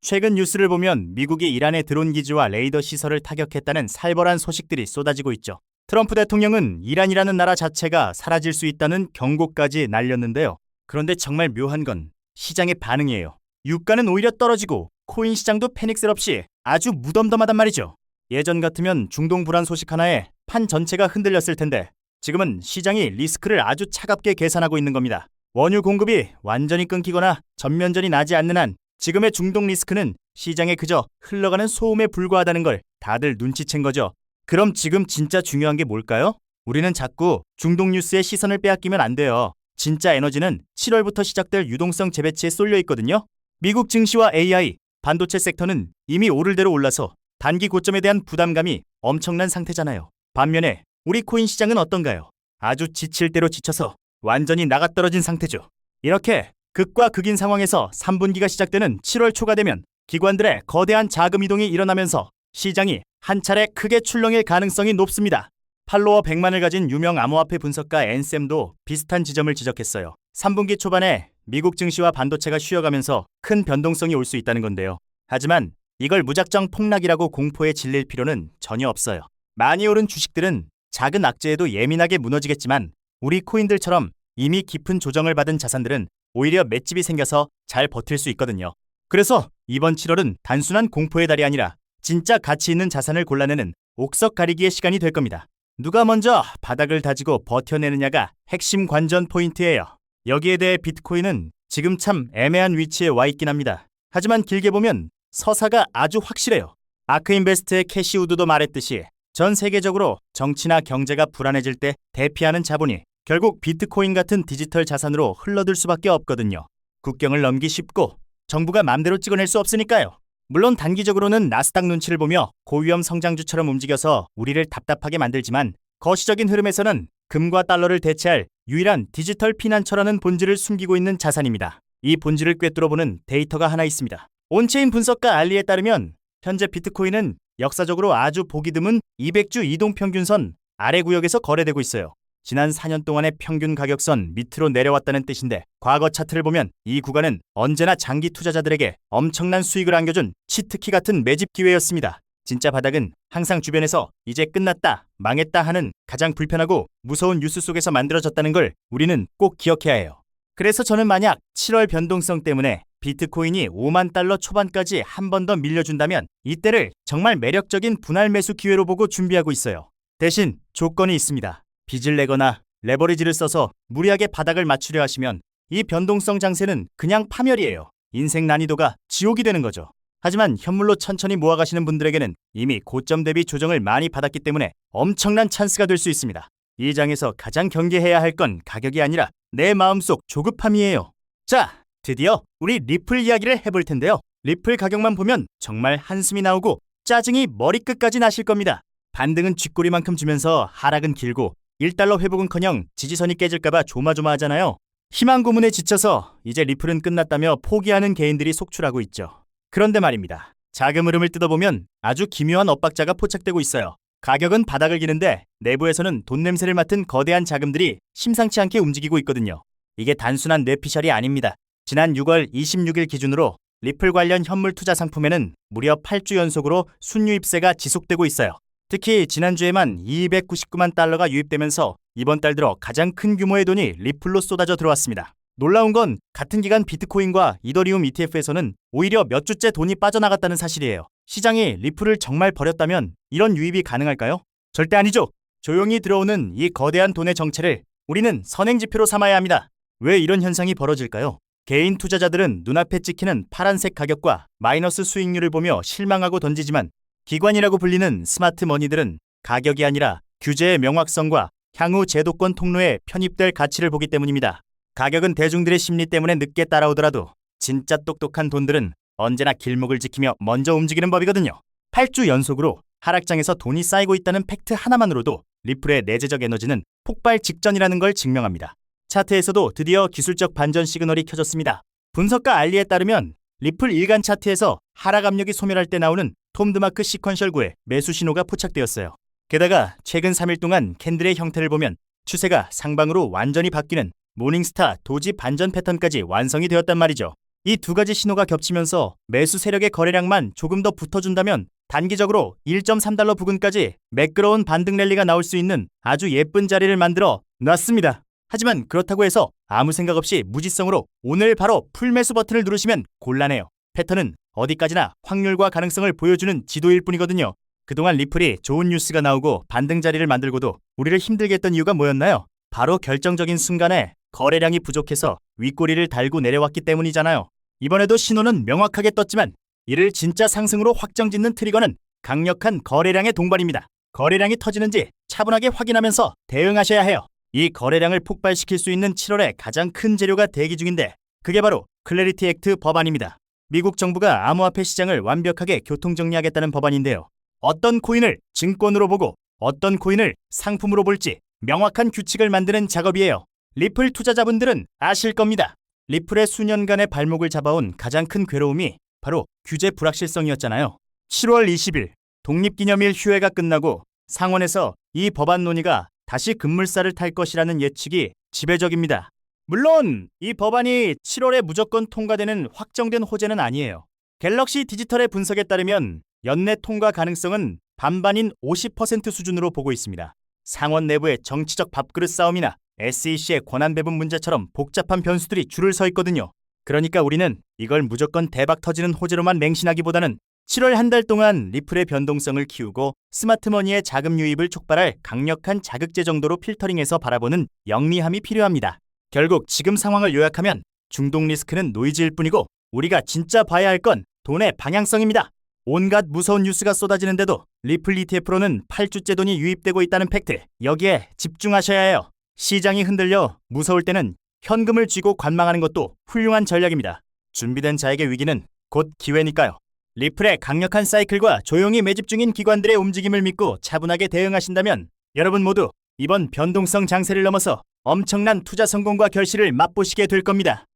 최근 뉴스를 보면 미국이 이란의 드론 기지와 레이더 시설을 타격했다는 살벌한 소식들이 쏟아지고 있죠. 트럼프 대통령은 이란이라는 나라 자체가 사라질 수 있다는 경고까지 날렸는데요. 그런데 정말 묘한 건 시장의 반응이에요. 유가는 오히려 떨어지고 코인 시장도 패닉셀 없이 아주 무덤덤하단 말이죠. 예전 같으면 중동 불안 소식 하나에 판 전체가 흔들렸을 텐데 지금은 시장이 리스크를 아주 차갑게 계산하고 있는 겁니다. 원유 공급이 완전히 끊기거나 전면전이 나지 않는 한 지금의 중동 리스크는 시장에 그저 흘러가는 소음에 불과하다는 걸 다들 눈치챈 거죠. 그럼 지금 진짜 중요한 게 뭘까요? 우리는 자꾸 중동 뉴스에 시선을 빼앗기면 안 돼요. 진짜 에너지는 7월부터 시작될 유동성 재배치에 쏠려 있거든요. 미국 증시와 AI, 반도체 섹터는 이미 오를 대로 올라서 단기 고점에 대한 부담감이 엄청난 상태잖아요. 반면에 우리 코인 시장은 어떤가요? 아주 지칠 대로 지쳐서 완전히 나가떨어진 상태죠. 이렇게 극과 극인 상황에서 3분기가 시작되는 7월 초가 되면 기관들의 거대한 자금 이동이 일어나면서 시장이 한 차례 크게 출렁일 가능성이 높습니다. 팔로워 100만을 가진 유명 암호화폐 분석가 앤셈도 비슷한 지점을 지적했어요. 3분기 초반에 미국 증시와 반도체가 쉬어가면서 큰 변동성이 올 수 있다는 건데요. 하지만 이걸 무작정 폭락이라고 공포에 질릴 필요는 전혀 없어요. 많이 오른 주식들은 작은 악재에도 예민하게 무너지겠지만 우리 코인들처럼 이미 깊은 조정을 받은 자산들은 오히려 맷집이 생겨서 잘 버틸 수 있거든요. 그래서 이번 7월은 단순한 공포의 달이 아니라 진짜 가치 있는 자산을 골라내는 옥석 가리기의 시간이 될 겁니다. 누가 먼저 바닥을 다지고 버텨내느냐가 핵심 관전 포인트예요. 여기에 대해 비트코인은 지금 참 애매한 위치에 와 있긴 합니다. 하지만 길게 보면 서사가 아주 확실해요. 아크인베스트의 캐시 우드도 말했듯이 전 세계적으로 정치나 경제가 불안해질 때 대피하는 자본이 결국 비트코인 같은 디지털 자산으로 흘러들 수밖에 없거든요. 국경을 넘기 쉽고 정부가 맘대로 찍어낼 수 없으니까요. 물론 단기적으로는 나스닥 눈치를 보며 고위험 성장주처럼 움직여서 우리를 답답하게 만들지만 거시적인 흐름에서는 금과 달러를 대체할 유일한 디지털 피난처라는 본질을 숨기고 있는 자산입니다. 이 본질을 꿰뚫어보는 데이터가 하나 있습니다. 온체인 분석가 알리에 따르면 현재 비트코인은 역사적으로 아주 보기 드문 200주 이동평균선 아래 구역에서 거래되고 있어요. 지난 4년 동안의 평균 가격선 밑으로 내려왔다는 뜻인데 과거 차트를 보면 이 구간은 언제나 장기 투자자들에게 엄청난 수익을 안겨준 치트키 같은 매집 기회였습니다. 진짜 바닥은 항상 주변에서 이제 끝났다, 망했다 하는 가장 불편하고 무서운 뉴스 속에서 만들어졌다는 걸 우리는 꼭 기억해야 해요. 그래서 저는 만약 7월 변동성 때문에 비트코인이 5만 달러 초반까지 한 번 더 밀려준다면 이때를 정말 매력적인 분할 매수 기회로 보고 준비하고 있어요. 대신 조건이 있습니다. 빚을 내거나 레버리지를 써서 무리하게 바닥을 맞추려 하시면 이 변동성 장세는 그냥 파멸이에요. 인생 난이도가 지옥이 되는 거죠. 하지만 현물로 천천히 모아가시는 분들에게는 이미 고점 대비 조정을 많이 받았기 때문에 엄청난 찬스가 될 수 있습니다. 이 장에서 가장 경계해야 할 건 가격이 아니라 내 마음속 조급함이에요. 자, 드디어 우리 리플 이야기를 해볼 텐데요. 리플 가격만 보면 정말 한숨이 나오고 짜증이 머리끝까지 나실 겁니다. 반등은 쥐꼬리만큼 주면서 하락은 길고 1달러 회복은커녕 지지선이 깨질까봐 조마조마하잖아요. 희망 고문에 지쳐서 이제 리플은 끝났다며 포기하는 개인들이 속출하고 있죠. 그런데 말입니다. 자금 흐름을 뜯어보면 아주 기묘한 엇박자가 포착되고 있어요. 가격은 바닥을 기는데 내부에서는 돈 냄새를 맡은 거대한 자금들이 심상치 않게 움직이고 있거든요. 이게 단순한 뇌피셜이 아닙니다. 지난 6월 26일 기준으로 리플 관련 현물 투자 상품에는 무려 8주 연속으로 순유입세가 지속되고 있어요. 특히 지난주에만 299만 달러가 유입되면서 이번 달 들어 가장 큰 규모의 돈이 리플로 쏟아져 들어왔습니다. 놀라운 건 같은 기간 비트코인과 이더리움 ETF에서는 오히려 몇 주째 돈이 빠져나갔다는 사실이에요. 시장이 리플을 정말 버렸다면 이런 유입이 가능할까요? 절대 아니죠. 조용히 들어오는 이 거대한 돈의 정체를 우리는 선행지표로 삼아야 합니다. 왜 이런 현상이 벌어질까요? 개인 투자자들은 눈앞에 찍히는 파란색 가격과 마이너스 수익률을 보며 실망하고 던지지만 기관이라고 불리는 스마트 머니들은 가격이 아니라 규제의 명확성과 향후 제도권 통로에 편입될 가치를 보기 때문입니다. 가격은 대중들의 심리 때문에 늦게 따라오더라도 진짜 똑똑한 돈들은 언제나 길목을 지키며 먼저 움직이는 법이거든요. 8주 연속으로 하락장에서 돈이 쌓이고 있다는 팩트 하나만으로도 리플의 내재적 에너지는 폭발 직전이라는 걸 증명합니다. 차트에서도 드디어 기술적 반전 시그널이 켜졌습니다. 분석가 알리에 따르면 리플 일간 차트에서 하락 압력이 소멸할 때 나오는 톰드마크 시퀀셜9의 매수 신호가 포착되었어요. 게다가 최근 3일 동안 캔들의 형태를 보면 추세가 상방으로 완전히 바뀌는 모닝스타 도지 반전 패턴까지 완성이 되었단 말이죠. 이 두 가지 신호가 겹치면서 매수 세력의 거래량만 조금 더 붙어준다면 단기적으로 1.3달러 부근까지 매끄러운 반등 랠리가 나올 수 있는 아주 예쁜 자리를 만들어 놨습니다. 하지만 그렇다고 해서 아무 생각 없이 무지성으로 오늘 바로 풀매수 버튼을 누르시면 곤란해요. 패턴은 어디까지나 확률과 가능성을 보여주는 지도일 뿐이거든요. 그동안 리플이 좋은 뉴스가 나오고 반등 자리를 만들고도 우리를 힘들게 했던 이유가 뭐였나요? 바로 결정적인 순간에 거래량이 부족해서 윗꼬리를 달고 내려왔기 때문이잖아요. 이번에도 신호는 명확하게 떴지만 이를 진짜 상승으로 확정짓는 트리거는 강력한 거래량의 동반입니다. 거래량이 터지는지 차분하게 확인하면서 대응하셔야 해요. 이 거래량을 폭발시킬 수 있는 7월에 가장 큰 재료가 대기 중인데 그게 바로 클래리티 액트 법안입니다. 미국 정부가 암호화폐 시장을 완벽하게 교통정리하겠다는 법안인데요. 어떤 코인을 증권으로 보고 어떤 코인을 상품으로 볼지 명확한 규칙을 만드는 작업이에요. 리플 투자자분들은 아실 겁니다. 리플의 수년간의 발목을 잡아온 가장 큰 괴로움이 바로 규제 불확실성이었잖아요. 7월 20일 독립기념일 휴회가 끝나고 상원에서 이 법안 논의가 다시 급물살을 탈 것이라는 예측이 지배적입니다. 물론 이 법안이 7월에 무조건 통과되는 확정된 호재는 아니에요. 갤럭시 디지털의 분석에 따르면 연내 통과 가능성은 반반인 50% 수준으로 보고 있습니다. 상원 내부의 정치적 밥그릇 싸움이나 SEC의 권한 배분 문제처럼 복잡한 변수들이 줄을 서 있거든요. 그러니까 우리는 이걸 무조건 대박 터지는 호재로만 맹신하기보다는 7월 한 달 동안 리플의 변동성을 키우고 스마트머니의 자금 유입을 촉발할 강력한 자극제 정도로 필터링해서 바라보는 영리함이 필요합니다. 결국 지금 상황을 요약하면 중동 리스크는 노이즈일 뿐이고 우리가 진짜 봐야 할 건 돈의 방향성입니다. 온갖 무서운 뉴스가 쏟아지는데도 리플 ETF로는 8주째 돈이 유입되고 있다는 팩트, 여기에 집중하셔야 해요. 시장이 흔들려 무서울 때는 현금을 쥐고 관망하는 것도 훌륭한 전략입니다. 준비된 자에게 위기는 곧 기회니까요. 리플의 강력한 사이클과 조용히 매집 중인 기관들의 움직임을 믿고 차분하게 대응하신다면 여러분 모두 이번 변동성 장세를 넘어서 엄청난 투자 성공과 결실을 맛보시게 될 겁니다.